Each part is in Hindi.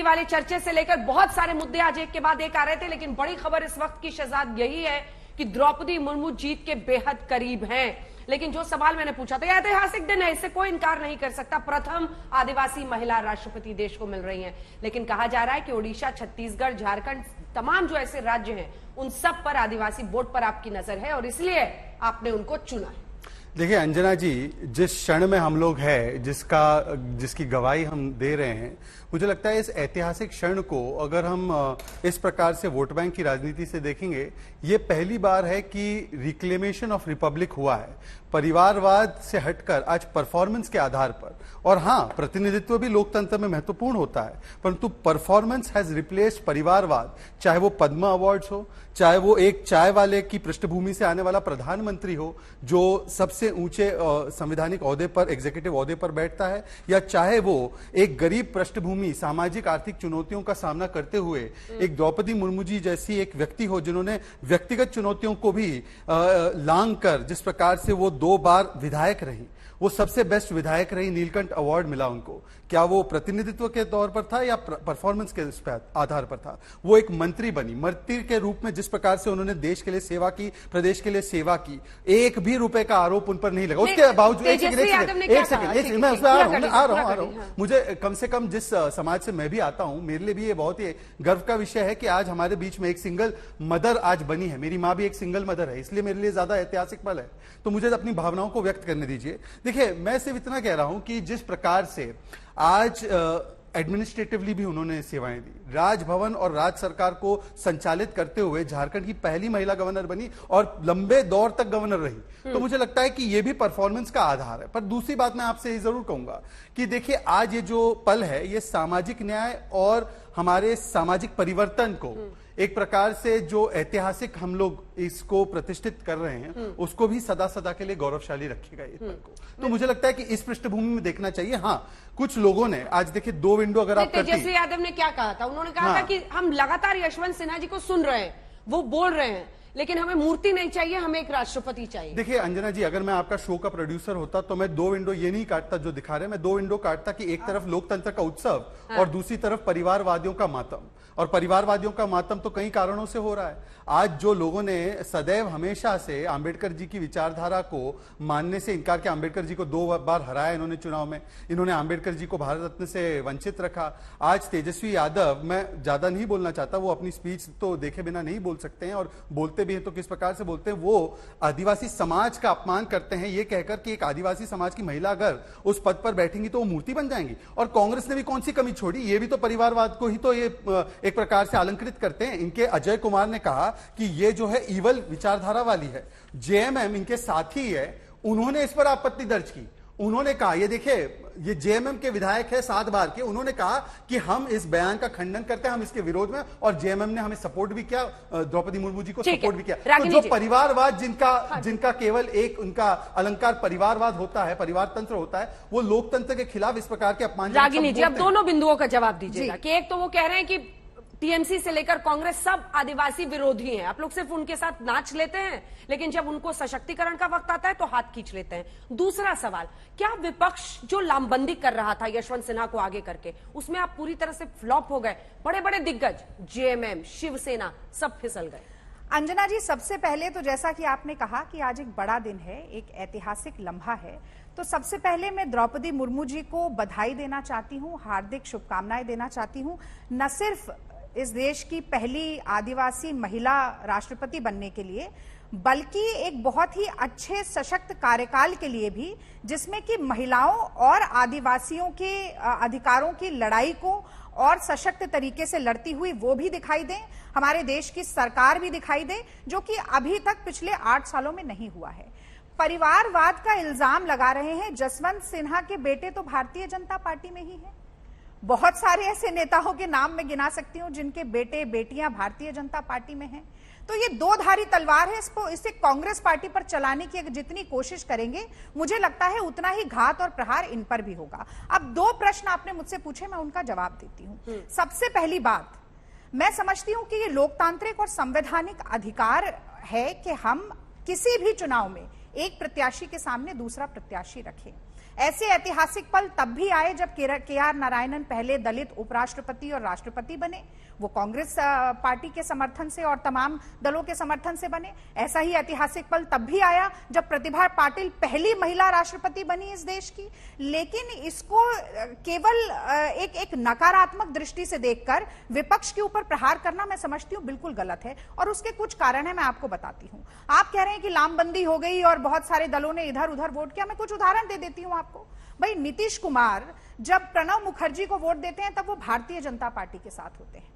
वाले चर्चे से लेकर बहुत सारे मुद्दे आज एक के बाद एक आ रहे थे, लेकिन बड़ी खबर इस वक्त की शहजाद यही है कि द्रौपदी मुर्मू जीत के बेहद करीब हैं। लेकिन जो सवाल मैंने पूछा था, यह ऐतिहासिक दिन है, इससे कोई इनकार नहीं कर सकता। प्रथम आदिवासी महिला राष्ट्रपति देश को मिल रही हैं, लेकिन कहा जा रहा है कि ओडिशा, छत्तीसगढ़, झारखंड, तमाम जो ऐसे राज्य हैं उन सब पर आदिवासी वोट पर आपकी नजर है और इसलिए आपने उनको चुना है। देखिए अंजना जी, जिस क्षण में हम लोग हैं, जिसकी गवाही हम दे रहे हैं, मुझे लगता है इस ऐतिहासिक क्षण को अगर हम इस प्रकार से वोट बैंक की राजनीति से देखेंगे, ये पहली बार है कि रिक्लेमेशन ऑफ रिपब्लिक हुआ है। परिवारवाद से हटकर आज परफॉर्मेंस के आधार पर, और हाँ, प्रतिनिधित्व भी लोकतंत्र में महत्वपूर्ण होता है, परंतु परफॉर्मेंस हैज रिप्लेस्ड परिवारवाद। चाहे वो पद्मा अवार्ड्स हो, चाहे वो एक चाय वाले की पृष्ठभूमि से आने वाला प्रधानमंत्री हो जो सबसे ऊंचे संवैधानिक ओहदे पर, एग्जीक्यूटिव ओहदे पर बैठता है, या चाहे वो एक गरीब पृष्ठभूमि, सामाजिक आर्थिक चुनौतियों का सामना करते हुए एक द्रौपदी मुर्मू जी जैसी एक व्यक्ति हो जिन्होंने व्यक्तिगत चुनौतियों को भी लांग कर, जिस प्रकार से वो 2 बार विधायक रही, वो सबसे बेस्ट विधायक रही, नीलकंठ अवार्ड मिला उनको। क्या वो प्रतिनिधित्व के तौर पर था या परफॉर्मेंस के आधार पर था? वो एक मंत्री बनी, मंत्री के रूप में जिस प्रकार से उन्होंने देश के लिए सेवा की, प्रदेश के लिए सेवा की, एक भी रुपए का आरोप उन पर नहीं लगा। उसके बावजूद एक सेकंड मैं उसमें आ रहा हूं। मुझे कम से कम जिस समाज से मैं भी आता हूं, मेरे लिए भी ये बहुत ही गर्व का विषय है कि आज हमारे बीच में एक सिंगल मदर आज बनी है। मेरी माँ भी एक सिंगल मदर है, इसलिए मेरे लिए ज्यादा ऐतिहासिक पल है। तो मुझे अपनी भावनाओं को व्यक्त करने दीजिए। देखिए, मैं सिर्फ इतना कह रहा हूं कि जिस प्रकार से आज एडमिनिस्ट्रेटिवली भी उन्होंने सेवाएं दी, राजभवन और राज्य सरकार को संचालित करते हुए झारखंड की पहली महिला गवर्नर बनी और लंबे दौर तक गवर्नर रही, तो मुझे लगता है कि यह भी परफॉर्मेंस का आधार है। पर दूसरी बात मैं आपसे ये जरूर कहूंगा कि देखिए, आज ये जो पल है, ये सामाजिक न्याय और हमारे सामाजिक परिवर्तन को एक प्रकार से जो ऐतिहासिक हम लोग इसको प्रतिष्ठित कर रहे हैं, उसको भी सदा सदा के लिए गौरवशाली रखेगा इस पल को। तो मुझे लगता है कि इस पृष्ठभूमि में देखना चाहिए। हाँ, कुछ लोगों ने आज देखिए 2 विंडो अगर आप तेजस्वी यादव ने क्या कहा था, उन्होंने कहा था कि हम लगातार यशवंत सिन्हा जी को सुन रहे हैं, वो बोल रहे हैं, लेकिन हमें मूर्ति नहीं चाहिए, हमें एक राष्ट्रपति चाहिए। देखिए अंजना जी, अगर मैं आपका शो का प्रोड्यूसर होता तो मैं 2 विंडो ये नहीं काटता जो दिखा रहे हैं, मैं 2 विंडो काटता कि एक तरफ लोकतंत्र का उत्सव और दूसरी तरफ परिवारवादियों का मातम। और परिवारवादियों का मातम तो कई कारणों से हो रहा है। आज जो लोगों ने सदैव हमेशा से आंबेडकर जी की विचारधारा को मानने से इनकार किया, आंबेडकर जी को 2 बार हराया इन्होंने चुनाव में, इन्होंने आंबेडकर जी को भारत रत्न से वंचित रखा। आज तेजस्वी यादव, मैं ज्यादा नहीं बोलना चाहता, वो अपनी स्पीच तो देखे बिना नहीं बोल सकते हैं, और बोलते भी हैं तो किस प्रकार से बोलते हैं। वो आदिवासी समाज का अपमान करते हैं ये कहकर कि एक आदिवासी समाज की महिला अगर उस पद पर बैठेंगी तो वो मूर्ति बन जाएंगी। और कांग्रेस ने भी कौन सी कमी छोड़ी, ये भी तो परिवारवाद को ही तो ये एक प्रकार से अलंकृत करते हैं। इनके अजय कुमार ने कहा कि ये जो है ईवल विचारधारा वाली है, जेएमएम इनके साथी है, उन्होंने इस पर आपत्ति दर्ज की। उन्होंने कहा, ये देखिए, ये जेएमएम के विधायक है 7 बार के, उन्होंने कहा कि हम इस बयान का खंडन करते हैं, हम इसके विरोध में, और जेएमएम ने हमें सपोर्ट भी किया, द्रौपदी मुर्मू जी को सपोर्ट भी किया। तो जो परिवारवाद जिनका केवल एक उनका अलंकार परिवारवाद होता है, परिवार तंत्र होता है, वो लोकतंत्र के खिलाफ इस प्रकार के अपमान। रागिनी जी, अब दोनों बिंदुओं का जवाब दीजिएगा कि एक तो वो कह रहे हैं कि टीएमसी से लेकर कांग्रेस सब आदिवासी विरोधी हैं, आप लोग सिर्फ उनके साथ नाच लेते हैं, लेकिन जब उनको सशक्तिकरण का वक्त आता है तो हाथ खींच लेते हैं। दूसरा सवाल, क्या विपक्ष जो लामबंदी कर रहा था यशवंत सिन्हा को आगे करके, उसमें आप पूरी तरह से फ्लॉप हो गए? बड़े बड़े दिग्गज, जेएमएम, शिवसेना, सब फिसल गए। अंजना जी, सबसे पहले तो जैसा कि आपने कहा कि आज एक बड़ा दिन है, एक ऐतिहासिक लम्हा है, तो सबसे पहले मैं द्रौपदी मुर्मू जी को बधाई देना चाहती हूँ, हार्दिक शुभकामनाएं देना चाहती हूँ, न सिर्फ इस देश की पहली आदिवासी महिला राष्ट्रपति बनने के लिए, बल्कि एक बहुत ही अच्छे सशक्त कार्यकाल के लिए भी, जिसमें कि महिलाओं और आदिवासियों के अधिकारों की लड़ाई को और सशक्त तरीके से लड़ती हुई वो भी दिखाई दे, हमारे देश की सरकार भी दिखाई दे, जो कि अभी तक पिछले 8 सालों में नहीं हुआ है। परिवारवाद का इल्जाम लगा रहे हैं, जसवंत सिन्हा के बेटे तो भारतीय जनता पार्टी में ही है। बहुत सारे ऐसे नेताओं के नाम मैं गिना सकती हूं जिनके बेटे बेटियां भारतीय जनता पार्टी में हैं। तो ये 2 धारी तलवार है, इसे कांग्रेस पार्टी पर चलाने की जितनी कोशिश करेंगे, मुझे लगता है उतना ही घात और प्रहार इन पर भी होगा। अब 2 प्रश्न आपने मुझसे पूछे, मैं उनका जवाब देती हूं। सबसे पहली बात, मैं समझती हूं कि ये लोकतांत्रिक और संवैधानिक अधिकार है कि हम किसी भी चुनाव में एक प्रत्याशी के सामने दूसरा प्रत्याशी रखें। ऐसे ऐतिहासिक पल तब भी आए जब के आर नारायणन पहले दलित उपराष्ट्रपति और राष्ट्रपति बने, वो कांग्रेस पार्टी के समर्थन से और तमाम दलों के समर्थन से बने। ऐसा ही ऐतिहासिक पल तब भी आया जब प्रतिभा पाटिल पहली महिला राष्ट्रपति बनी इस देश की। लेकिन इसको केवल एक नकारात्मक दृष्टि से देखकर विपक्ष के ऊपर प्रहार करना मैं समझती हूं बिल्कुल गलत है, और उसके कुछ कारण है, मैं आपको बताती हूं। आप कह रहे हैं कि लामबंदी हो गई और बहुत सारे दलों ने इधर उधर वोट किया। मैं कुछ उदाहरण दे देती हूं आपको। भाई, नीतीश कुमार जब प्रणब मुखर्जी को वोट देते हैं तब वो भारतीय जनता पार्टी के साथ होते हैं,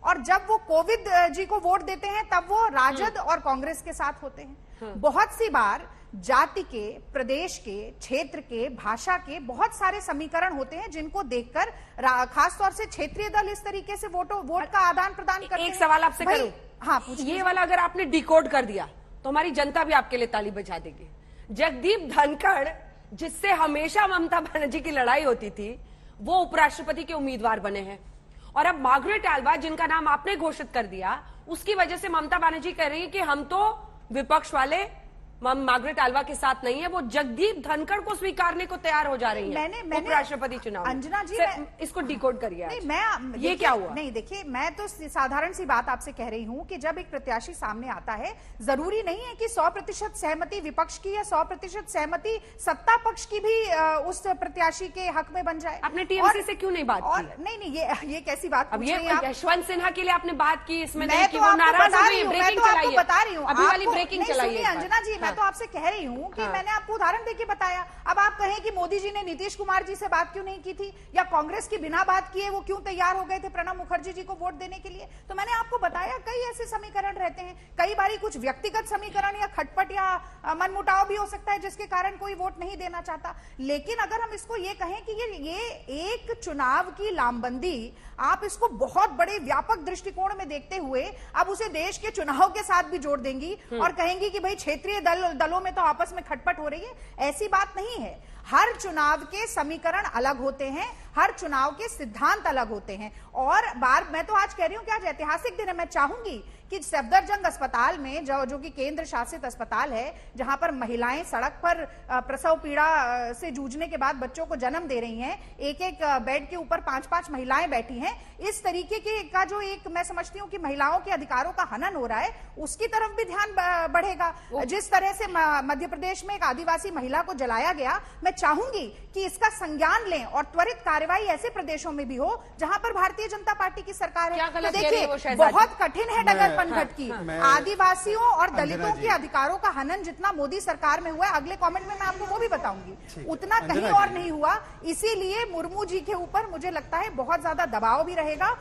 और जब वो कोविंद जी को वोट देते हैं तब वो राजद और कांग्रेस के साथ होते हैं। बहुत सी बार जाति के, प्रदेश के, क्षेत्र के, भाषा के बहुत सारे समीकरण होते हैं जिनको देखकर खासतौर से क्षेत्रीय दल इस तरीके से वोट का आदान प्रदान करते हैं। एक सवाल आपसे करूं? हाँ, पूछिए। ये वाला अगर आपने डिकोड कर दिया तो हमारी जनता भी आपके लिए ताली बजा देगी। जगदीप धनखड़, जिससे हमेशा ममता बनर्जी की लड़ाई होती थी, वो उपराष्ट्रपति के उम्मीदवार बने हैं, और अब मार्गरेट आल्वा, जिनका नाम आपने घोषित कर दिया, उसकी वजह से ममता बनर्जी कह रही है कि हम तो विपक्ष वाले मार्गरेट आल्वा के साथ नहीं है, वो जगदीप धनखड़ को स्वीकारने को तैयार हो जा रही है उपराष्ट्रपति चुनाव। अंजना जी, इसको डिकोड करिए। नहीं, मैं ये क्या हुआ? नहीं, देखिए, मैं तो साधारण सी बात आपसे कह रही हूं कि जब एक प्रत्याशी सामने आता है, जरूरी नहीं है कि 100% सहमति विपक्ष की या 100% सहमति सत्ता पक्ष की भी उस प्रत्याशी के हक में बन जाए। आपने टीएमसी से क्यों नहीं बात की? नहीं, ये कैसी बात? अब ये यशवंत सिन्हा के लिए आपने बात की, इसमें मैं तो नाराज हो गई, ब्रेकिंग चलाइए, बता रही हूँ, अभी वाली ब्रेकिंग चलाइए। अंजना जी, मैं तो आपसे कह रही हूं कि मैंने आपको उदाहरण देके बताया। अब आप कहें कि मोदी जी ने नीतीश कुमार जी से बात क्यों नहीं की थी, या कांग्रेस की बिना बात किए वो क्यों तैयार हो गए थे प्रणब मुखर्जी जी को वोट देने के लिए, तो मैंने आपको बताया कई ऐसे समीकरण रहते हैं। कई बारी कुछ व्यक्तिगत समीकरण या खटपट या मनमुटाव भी हो सकता है जिसके कारण कोई वोट नहीं देना चाहता। लेकिन अगर हम इसको ये कहें कि ये एक चुनाव की लामबंदी, आप इसको बहुत बड़े व्यापक दृष्टिकोण में देखते हुए अब उसे देश के चुनाव के साथ भी जोड़ देंगी और कहेंगी कि भाई क्षेत्रीय दलों में तो आपस में खटपट हो रही है, ऐसी बात नहीं है। हर चुनाव के समीकरण अलग होते हैं, हर चुनाव के सिद्धांत अलग होते हैं। और मैं तो आज कह रही हूं कि आज ऐतिहासिक दिन है। मैं चाहूंगी कि सफदरजंग अस्पताल में जो कि केंद्र शासित अस्पताल है, जहां पर महिलाएं सड़क पर प्रसव पीड़ा से जूझने के बाद बच्चों को जन्म दे रही हैं, एक एक बेड के ऊपर 5-5 महिलाएं बैठी हैं, इस तरीके के का जो एक मैं समझती हूं कि महिलाओं के अधिकारों का हनन हो रहा है, उसकी तरफ भी ध्यान बढ़ेगा। जिस तरह से मध्य प्रदेश में एक आदिवासी महिला को जलाया गया, मैं चाहूंगी कि इसका संज्ञान लें और त्वरित कार्रवाई ऐसे प्रदेशों में भी हो जहां पर भारतीय जनता पार्टी की सरकार है। देखिए, बहुत कठिन है डगर पनघट की। आदिवासियों और दलितों के अधिकारों का हनन जितना मोदी सरकार में हुआ है, अगले कमेंट में मैं आपको वो भी बताऊंगी, उतना कहीं और नहीं हुआ। इसीलिए मुर्मू जी के ऊपर मुझे लगता है बहुत ज्यादा दबाव भी रहेगा।